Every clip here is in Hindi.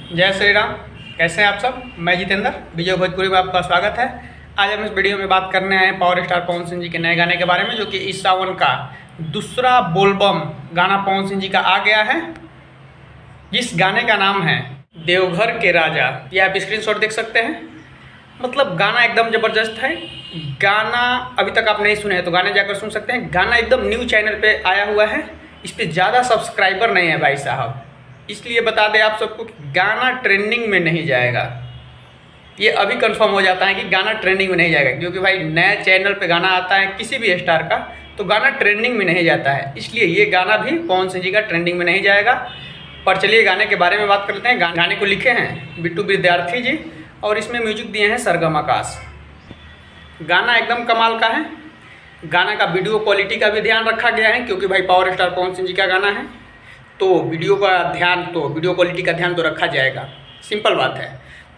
जय श्री राम। कैसे हैं आप सब? मैं जितेंद्र विजय भोजपुरी में आपका स्वागत है। आज हम इस वीडियो में बात करने आए हैं पावर स्टार पवन सिंह जी के नए गाने के बारे में, जो कि इस सावन का दूसरा बोलबम गाना पवन सिंह जी का आ गया है। जिस गाने का नाम है देवघर के राजा। ये आप स्क्रीनशॉट देख सकते हैं। मतलब गाना एकदम ज़बरदस्त है। गाना अभी तक आप नहीं सुने हैं तो गाने जाकर सुन सकते हैं। गाना एकदम न्यू चैनल पे आया हुआ है। इस पर ज़्यादा सब्सक्राइबर नहीं है भाई साहब, इसलिए बता दें आप सबको कि गाना ट्रेंडिंग में नहीं जाएगा। ये अभी कंफर्म हो जाता है कि गाना ट्रेंडिंग में नहीं जाएगा, क्योंकि भाई नए चैनल पे गाना आता है किसी भी स्टार का तो गाना ट्रेंडिंग में नहीं जाता है। इसलिए ये गाना भी पवन सिंह जी का ट्रेंडिंग में नहीं जाएगा। पर चलिए गाने के बारे में बात कर लेते हैं। गाने को लिखे हैं बिट्टू विद्यार्थी जी और इसमें म्यूजिक दिए हैं सरगम आकाश। गाना एकदम कमाल का है। गाना का वीडियो क्वालिटी का भी ध्यान रखा गया है, क्योंकि भाई पावर स्टार पवन सिंह जी का गाना है तो वीडियो क्वालिटी का ध्यान तो रखा जाएगा, सिंपल बात है।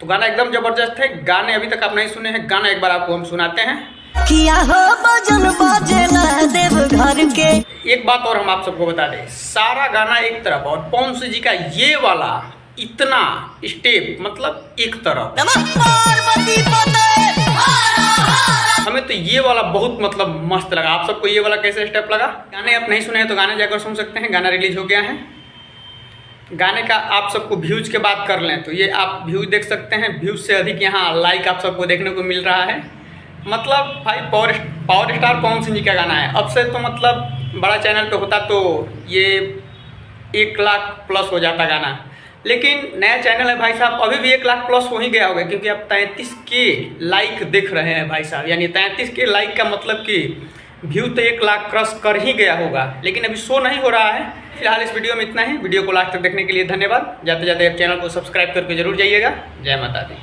तो गाना एकदम ज़बरदस्त है। गाने अभी तक आप नहीं सुने हैं, गाना एक बार आपको हम सुनाते हैं। किया हो भजन बजेला देवघर के। एक बात और हम आप सबको बता दें, सारा गाना एक तरफ और पवन सिंह जी का ये वाला इतना स्टेप मतलब एक तरफ। हमें तो ये वाला बहुत मतलब मस्त लगा। आप सबको ये वाला कैसे स्टेप लगा? गाने आप नहीं सुने हैं तो गाने जाकर सुन सकते हैं। गाना रिलीज हो गया है। गाने का आप सबको व्यूज के बात कर लें तो ये आप व्यूज देख सकते हैं। व्यूज से अधिक यहाँ लाइक आप सबको देखने को मिल रहा है। मतलब भाई पावर स्टार पवन सिंह जी का गाना है। अब से तो मतलब बड़ा चैनल पे होता तो ये 1 लाख प्लस हो जाता गाना, लेकिन नया चैनल है भाई साहब, अभी भी 1 लाख प्लस हो ही गया होगा, क्योंकि अब 33K लाइक दिख रहे हैं भाई साहब। यानी 33K लाइक का मतलब कि व्यू तो 1 लाख क्रॉस कर ही गया होगा, लेकिन अभी शो नहीं हो रहा है। फिलहाल इस वीडियो में इतना ही। वीडियो को लास्ट तक देखने के लिए धन्यवाद। जाते जाते आप चैनल को सब्सक्राइब करके जरूर जाइएगा। जय माता दी।